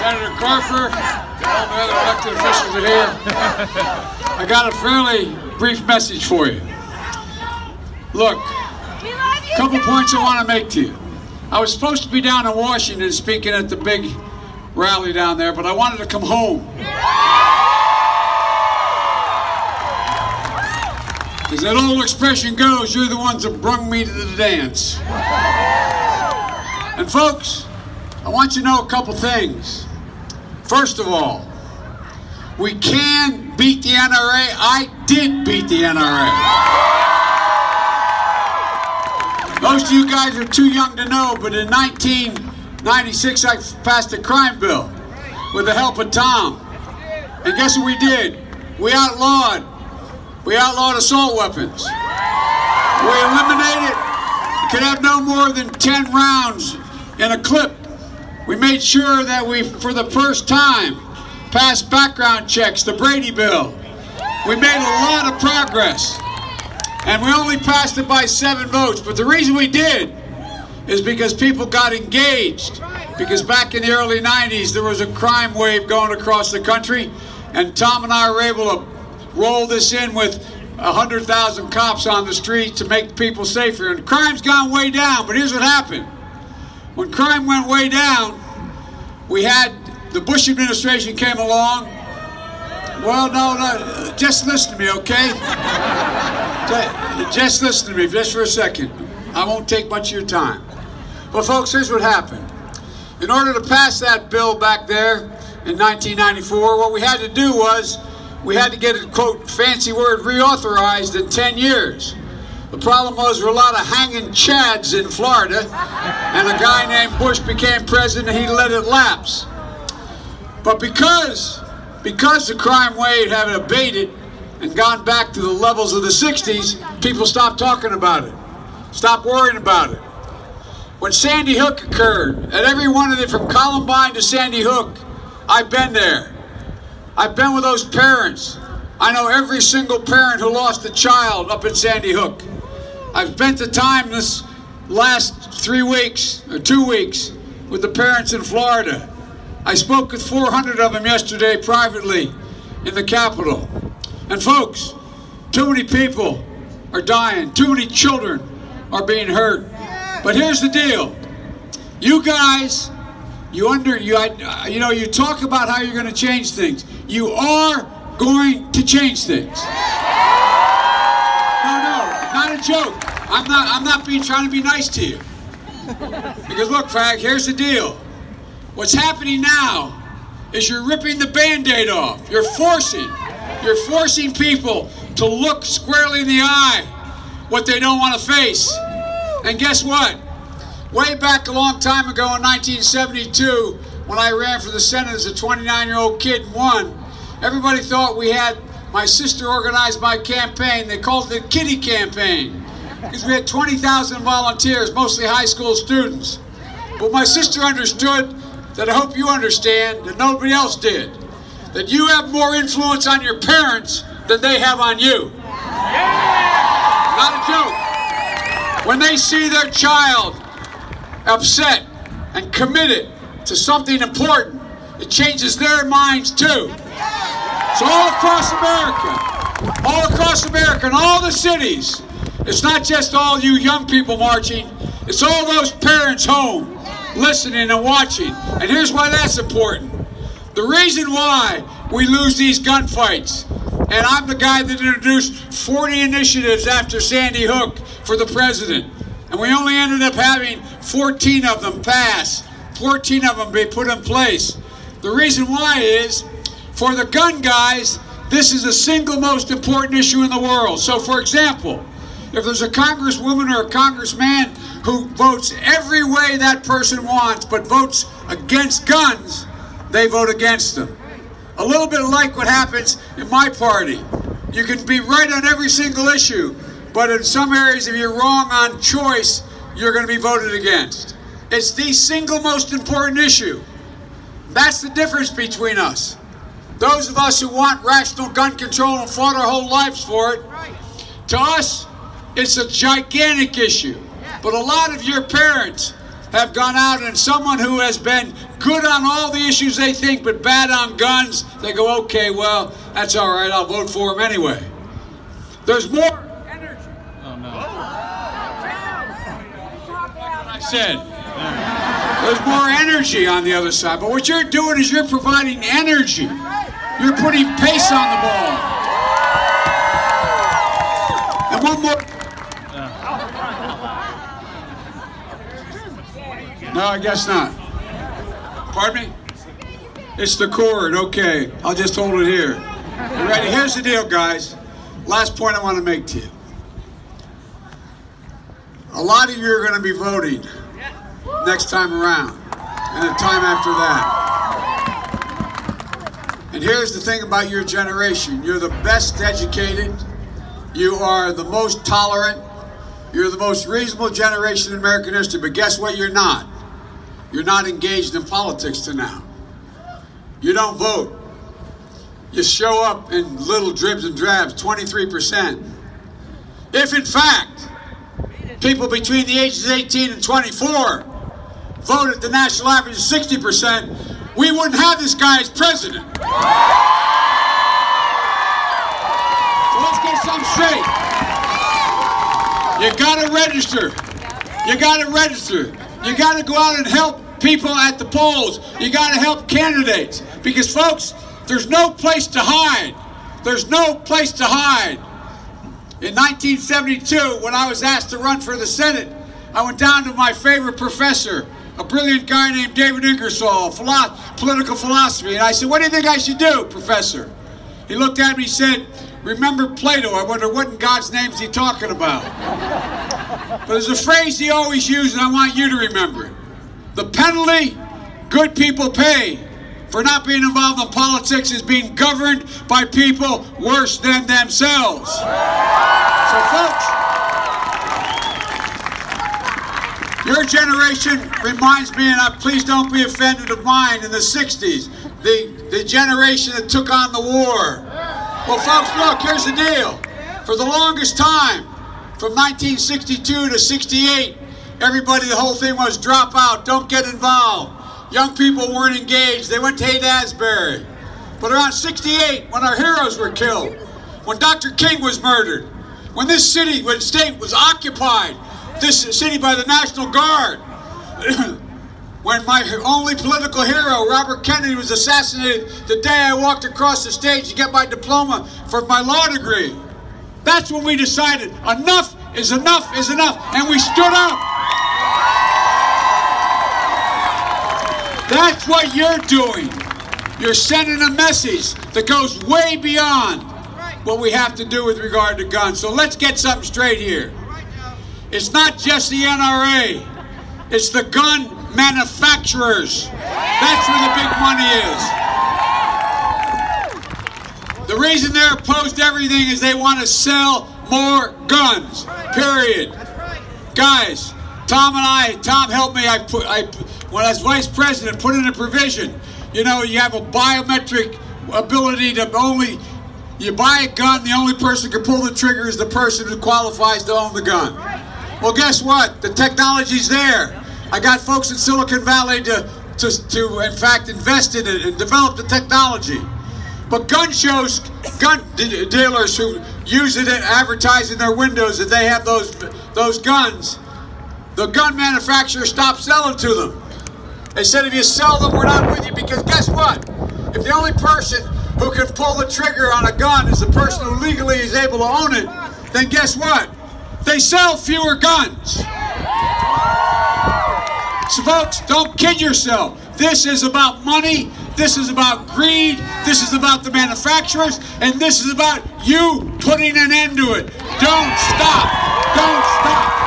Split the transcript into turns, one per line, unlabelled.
Senator Carper, all the other elected officials are here. I got a fairly brief message for you. Look, a couple points I want to make to you. I was supposed to be down in Washington speaking at the big rally down there, but I wanted to come home. As that old expression goes, you're the ones that brung me to the dance. And folks, I want you to know a couple things. First of all, we can beat the NRA. I did beat the NRA. Most of you guys are too young to know, but in 1996 I passed a crime bill with the help of Tom. And guess what we did? We outlawed assault weapons. We eliminated, you could have no more than 10 rounds in a clip. We made sure that we, for the first time, passed background checks, the Brady Bill. We made a lot of progress. And we only passed it by 7 votes. But the reason we did is because people got engaged. Because back in the early 90s, there was a crime wave going across the country. And Tom and I were able to roll this in with 100,000 cops on the street to make people safer. And crime's gone way down, but here's what happened. When crime went way down, we had the Bush administration came along. Well, no, just listen to me, okay? Just listen to me just for a second. I won't take much of your time. But folks, here's what happened. In order to pass that bill back there in 1994, what we had to do was we had to get it, quote, fancy word, reauthorized in 10 years. The problem was there were a lot of hanging chads in Florida, and a guy named Bush became president and he let it lapse. But because the crime wave had abated and gone back to the levels of the 60s, people stopped talking about it, stopped worrying about it. When Sandy Hook occurred, at every one of them, from Columbine to Sandy Hook, I've been there. I've been with those parents. I know every single parent who lost a child up in Sandy Hook. I've spent the time this last 3 weeks, or 2 weeks, with the parents in Florida. I spoke with 400 of them yesterday privately in the Capitol. And folks, too many people are dying. Too many children are being hurt. But here's the deal. You guys, you talk about how you're going to change things. You are going to change things. No, not a joke. I'm not trying to be nice to you. Because look, Frank, here's the deal. What's happening now is you're ripping the Band-Aid off. You're forcing people to look squarely in the eye what they don't want to face. And guess what? Way back a long time ago in 1972, when I ran for the Senate as a 29-year-old kid and won, everybody thought we had, my sister organized my campaign. They called it the Kitty Campaign, because we had 20,000 volunteers, mostly high school students. But my sister understood that I hope you understand, that nobody else did, that you have more influence on your parents than they have on you. Not a joke. When they see their child upset and committed to something important, it changes their minds too. So all across America, in all the cities, it's not just all you young people marching, it's all those parents home listening and watching. And here's why that's important. The reason why we lose these gunfights, and I'm the guy that introduced 40 initiatives after Sandy Hook for the president, and we only ended up having 14 of them pass, 14 of them be put in place. The reason why is, for the gun guys, this is the single most important issue in the world. So for example, if there's a congresswoman or a congressman who votes every way that person wants but votes against guns, they vote against them. A little bit like what happens in my party. You can be right on every single issue, but in some areas, if you're wrong on choice, you're going to be voted against. It's the single most important issue. That's the difference between us. Those of us who want rational gun control and fought our whole lives for it, to us, it's a gigantic issue. But a lot of your parents have gone out and someone who has been good on all the issues they think but bad on guns, they go, okay, well, that's all right, I'll vote for him anyway. There's more energy.
Oh, no.
I said. There's more energy on the other side. But what you're doing is you're providing energy. You're putting pace on the ball. And one more. No, I guess not. Pardon me? It's the cord. Okay. I'll just hold it here. You ready? Here's the deal, guys. Last point I want to make to you. A lot of you are going to be voting next time around and the time after that. And here's the thing about your generation. You're the best educated. You are the most tolerant. You're the most reasonable generation in American history. But guess what you're not? You're not engaged in politics to now. You don't vote. You show up in little dribs and drabs, 23%. If in fact, people between the ages of 18 and 24 vote at the national average of 60%, we wouldn't have this guy as president. So let's get something straight. You gotta register. You gotta register. You gotta go out and help people at the polls. You gotta help candidates. Because folks, there's no place to hide. There's no place to hide. In 1972, when I was asked to run for the Senate, I went down to my favorite professor, a brilliant guy named David Ingersoll, political philosophy, and I said, what do you think I should do, Professor? He looked at me and said, remember Plato. I wonder what in God's name is he talking about? But there's a phrase he always used, and I want you to remember it. The penalty good people pay for not being involved in politics is being governed by people worse than themselves. So folks, your generation reminds me, and please don't be offended of mine, in the 60s, the generation that took on the war. Well folks, look, here's the deal. For the longest time, from 1962 to 68, everybody, the whole thing was drop out, don't get involved. Young people weren't engaged. They went to Haight-Ashbury. But around 68, when our heroes were killed, when Dr. King was murdered, when this city, when state was occupied, this city by the National Guard, when my only political hero, Robert Kennedy, was assassinated the day I walked across the stage to get my diploma for my law degree. That's when we decided enough is enough is enough, and we stood up. That's what you're doing. You're sending a message that goes way beyond what we have to do with regard to guns. So let's get something straight here. It's not just the NRA. It's the gun manufacturers. That's where the big money is. The reason they're opposed to everything is they want to sell more guns. Period. Guys, Tom helped me. When I was vice president, put in a provision. You know, you have a biometric ability to you buy a gun, the only person who can pull the trigger is the person who qualifies to own the gun. Well, guess what? The technology's there. I got folks in Silicon Valley to in fact, invest in it and develop the technology. But gun shows, gun dealers who use it and advertise in their windows that they have those guns, the gun manufacturers stopped selling to them. They said, if you sell them, we're not with you, because guess what? If the only person who can pull the trigger on a gun is the person who legally is able to own it, then guess what? They sell fewer guns. So folks, don't kid yourself. This is about money. This is about greed. This is about the manufacturers. And this is about you putting an end to it. Don't stop. Don't stop.